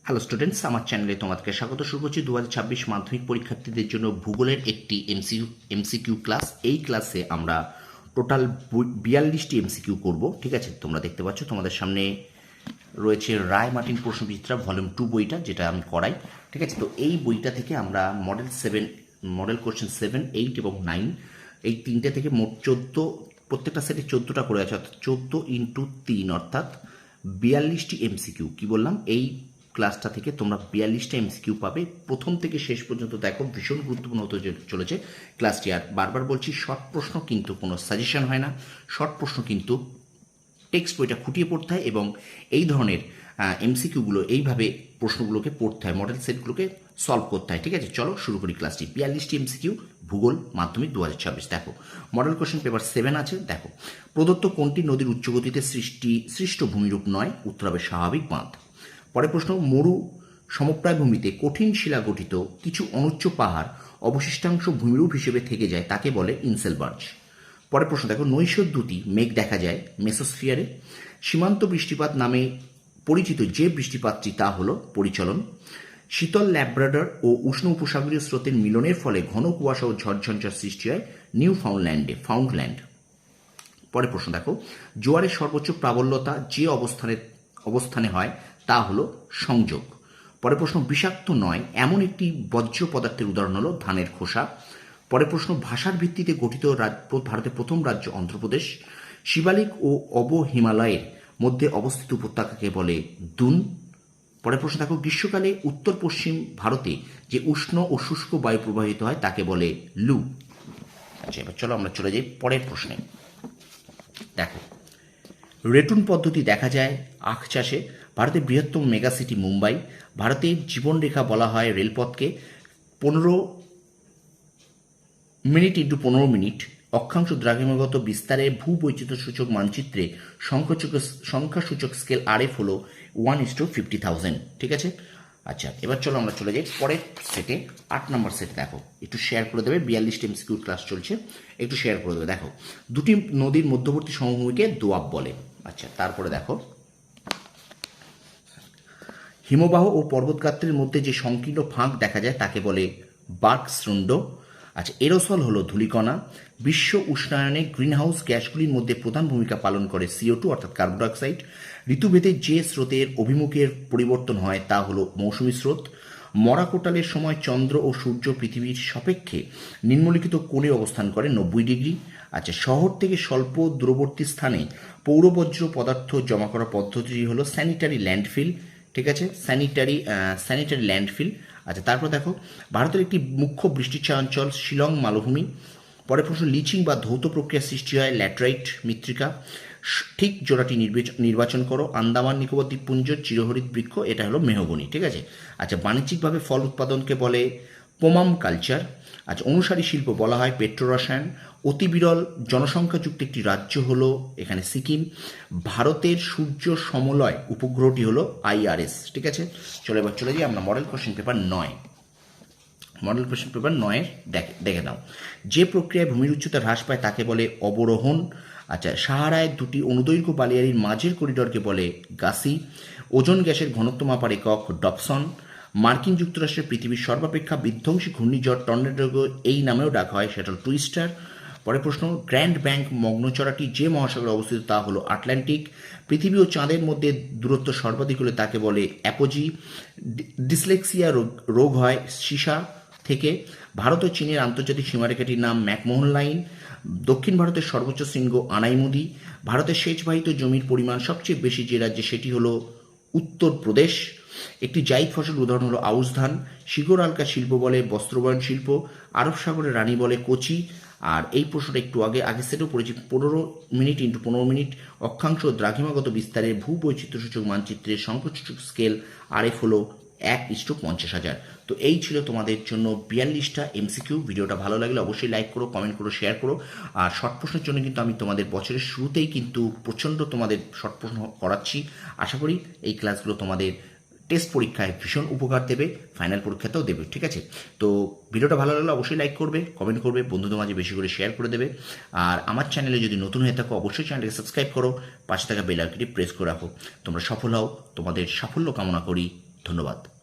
Hello students, আমার চ্যানেলে তোমাদেরকে স্বাগত। শুরু করছি 2026 মাধ্যমিক পরীক্ষার্থীদের জন্য ভূগোলের একটি এমসিকিউ ক্লাস। এই ক্লাসে আমরা টোটাল 42টি এমসিকিউ করব। ঠিক আছে, তোমরা দেখতে পাচ্ছ তোমাদের সামনে রয়েছে রায় মার্টিন প্রশ্নবিচিত্রা ভলিউম 2 বইটা, যেটা আমি করাই। ঠিক আছে, তো এই বইটা থেকে আমরা মডেল কোশ্চেন 7, 8 এবং 9 এই তিনটে থেকে মোট 14, প্রত্যেকটা সেটে 14টা করে আছে, অর্থাৎ 14x3 অর্থাৎ 42টি এমসিকিউ। কি বললাম, এই ক্লাসটা থেকে তোমরা 42টা এমসিকিউ পাবে। প্রথম থেকে শেষ পর্যন্ত দেখো, ভীষণ গুরুত্বপূর্ণ হতে চলেছে ক্লাসটি। আর বারবার বলছি, শর্ট প্রশ্ন কিন্তু কোনো সাজেশন হয় না, শর্ট প্রশ্ন কিন্তু টেক্সট বইটা খুঁটিয়ে পড়তে হয় এবং এই ধরনের এমসিকিউগুলো এইভাবে প্রশ্নগুলোকে পড়তে হয়, মডেল সেটগুলোকে সলভ করতে হয়। ঠিক আছে, চলো শুরু করি ক্লাসটি। 42টি এমসিকিউ ভূগোল মাধ্যমিক 2026। দেখো, মডেল কোশ্চেন পেপার 7 আছে। দেখো, প্রদত্ত কোনটি নদীর উচ্চগতিতে সৃষ্ট ভূমিরূপ নয়? উত্তর হবে স্বাভাবিক বাঁধ। পরের প্রশ্ন, মরু সমপ্রায় ভূমিতে কঠিন শিলা গঠিত কিছু অনুচ্চ পাহাড় অবশিষ্টাংশ ভূমিরূপ হিসেবে থেকে যায়, তাকে বলে ইনসেলবার্জ। পরের প্রশ্ন দেখো, নৈশদ্যুতি মেঘ দেখা যায় মেসোস্ফিয়ারে। সীমান্ত বৃষ্টিপাত নামে পরিচিত যে বৃষ্টিপাতটি, তা হলো পরিচলন। শীতল ল্যাব্রাডর ও উষ্ণ উপসাগরীয় স্রোতের মিলনের ফলে ঘন কুয়াশা ও ঝড়ঝঞ্ঝার সৃষ্টি হয় নিউ ফাউন্ডল্যান্ড। পরের প্রশ্ন দেখো, জোয়ারের সর্বোচ্চ প্রাবল্যতা যে অবস্থানে হয়, তা হলো সংযোগ। পরের প্রশ্ন, বিষাক্ত নয় এমন একটি বর্জ্য পদার্থের উদাহরণ হলো ধানের খোসা। পরের প্রশ্ন, ভাষার ভিত্তিতে গঠিত ভারতের প্রথম রাজ্য অন্ধ্রপ্রদেশ। শিবালিক ও হিমালয়ের মধ্যে অবস্থিত উপত্যকাকে বলে দুন। পরের প্রশ্ন দেখো, গ্রীষ্মকালে উত্তর পশ্চিম ভারতে যে উষ্ণ ও শুষ্ক বায়ু প্রবাহিত হয়, তাকে বলে লু। আচ্ছা, এবার চলো আমরা চলে যাই পরের প্রশ্নে। দেখো, রেটুন পদ্ধতি দেখা যায় আখ চাষে। ভারতের বৃহত্তম মেগাসিটি মুম্বাই। ভারতের জীবনরেখা বলা হয় রেলপথকে। 15 মিনিট ইন্টু 15 মিনিট অক্ষাংশ দ্রাঘিমাগত বিস্তারের ভূবৈচিত্র্যসূচক মানচিত্রে সংখ্যাসূচক স্কেল RF হলো 1:50,000। ঠিক আছে, আচ্ছা এবার চলো আমরা চলে যাই পরের সেটে। 8 নম্বর সেট দেখো, একটু শেয়ার করে দেবে। 42টি এমসিকিউ ক্লাস চলছে, একটু শেয়ার করে দেবে। দেখো, দুটি নদীর মধ্যবর্তী সমভূমিকে দোয়াব বলে। আচ্ছা, তারপরে দেখো, হিমবাহ ও পর্বতগাত্রের মধ্যে যে সংকীর্ণ ফাঁক দেখা যায়, তাকে বলে বার্কশ্রুণ্ড। আচ্ছা, এরোসল হলো ধূলিকণা। বিশ্ব উষ্ণায়নে গ্রিনহাউস গ্যাসগুলির মধ্যে প্রধান ভূমিকা পালন করে CO2 অর্থাৎ কার্বন ডাইঅক্সাইড। ঋতুভেদে যে স্রোতের অভিমুখের পরিবর্তন হয়, তা হলো মৌসুমী স্রোত। মরা কোটালের সময় চন্দ্র ও সূর্য পৃথিবীর সাপেক্ষে নিম্নলিখিত কোণে অবস্থান করে 90 ডিগ্রি। আচ্ছা, শহর থেকে স্বল্প দূরবর্তী স্থানে পৌরবর্জ্য পদার্থ জমা করার পদ্ধতিটি হলো স্যানিটারি ল্যান্ডফিল। ঠিক আছে, স্যানিটারি ল্যান্ডফিল। আচ্ছা, তারপর দেখো, ভারতের একটি মুখ্য বৃষ্টিচ্ছায়া অঞ্চল শিলং মালভূমি। পরের প্রশ্ন, লিচিং বা ধৌত প্রক্রিয়া সৃষ্টি হয় ল্যাটেরাইট মৃত্তিকা। ঠিক জোড়াটি নির্বাচন করো। আন্দামান নিকোবর দ্বীপপুঞ্জ চিরহরিৎ বৃক্ষ, এটা হলো মেহগনি। ঠিক আছে, আচ্ছা, বাণিজ্যিকভাবে ফল উৎপাদনকে বলে পোমাম কালচার। আচ্ছা, অনুসারী শিল্প বলা হয় পেট্রোরসায়ন। অতি বিরল জনসংখ্যাযুক্ত একটি রাজ্য হলো এখানে সিকিম। ভারতের সূর্য সমলয় উপগ্রহটি হলো IRS। ঠিক আছে, চলো এবার চলে যাই আমরা model question paper 9। Model question paper 9 দেখে নাও। যে প্রক্রিয়ায় ভূমির উচ্চতা হ্রাস পায়, তাকে বলে অবরোহণ। আচ্ছা, সাহারায় দুটি অনুদৈর্ঘ্য বালিয়াড়ির মাঝের করিডরকে বলে গাসি। ওজোন গ্যাসের ঘনত্ব মাপার একক ডপসন। মার্কিন যুক্তরাষ্ট্রের পৃথিবীর সর্বাপেক্ষা বিধ্বংসী ঘূর্ণিঝড় টর্নেডোকে এই নামেও ডাকা হয়, সেটা হল টুইস্টার। পরের প্রশ্ন, গ্র্যান্ড ব্যাংক মগ্নচড়াটি যে মহাসাগরে অবস্থিত, তা হলো আটলান্টিক। পৃথিবী ও চাঁদের মধ্যে দূরত্ব সর্বাধিক হলে তাকে বলে অ্যাপোজি। ডিসলেক্সিয়া রোগ হয় সীসা থেকে। ভারত ও চীনের আন্তর্জাতিক সীমারেখাটির নাম ম্যাকমোহন লাইন। দক্ষিণ ভারতের সর্বোচ্চ শৃঙ্গ আনাইমুদি। ভারতের সেচবাহিত জমির পরিমাণ সবচেয়ে বেশি যে রাজ্যে, সেটি হলো উত্তরপ্রদেশ। একটি জায়িদ ফসল উদাহরণ হলো আউশ ধান। শিকড় আলকা শিল্প বলে বস্ত্রবয়ন শিল্প। আরব সাগরের রানী বলে কোচি। আর এই প্রশ্নটা একটু আগে সেটেও পড়েছি। 15 মিনিট ইন্টু 15 মিনিট অক্ষাংশ দ্রাঘিমাগত বিস্তারের ভূবৈচিত্র্যসূচক মানচিত্রের সংখ্যাসূচক স্কেল RF হলো 1:50,000। তো এই ছিল তোমাদের জন্য 42টা এমসিকিউ। ভিডিওটা ভালো লাগলে অবশ্যই লাইক করো, কমেন্ট করো, শেয়ার করো। আর শর্ট প্রশ্নের জন্য কিন্তু আমি তোমাদের বছরের শুরুতেই কিন্তু প্রচণ্ড তোমাদের শর্ট প্রশ্ন করাচ্ছি। আশা করি এই ক্লাসগুলো তোমাদের টেস্ট পরীক্ষায় ভীষণ উপকার দেবে, ফাইনাল পরীক্ষাতেও দেবে। ঠিক আছে, তো ভিডিওটা ভালো লাগলে অবশ্যই লাইক করবে, কমেন্ট করবে, বন্ধুদের মাঝে বেশি করে শেয়ার করে দেবে। আর আমার চ্যানেলে যদি নতুন হয়ে থাকো, অবশ্যই চ্যানেলকে সাবস্ক্রাইব করো, পাশে থাকা বেল আইকনটি প্রেস করে রাখো। তোমরা সফল হও, তোমাদের সাফল্য কামনা করি। ধন্যবাদ।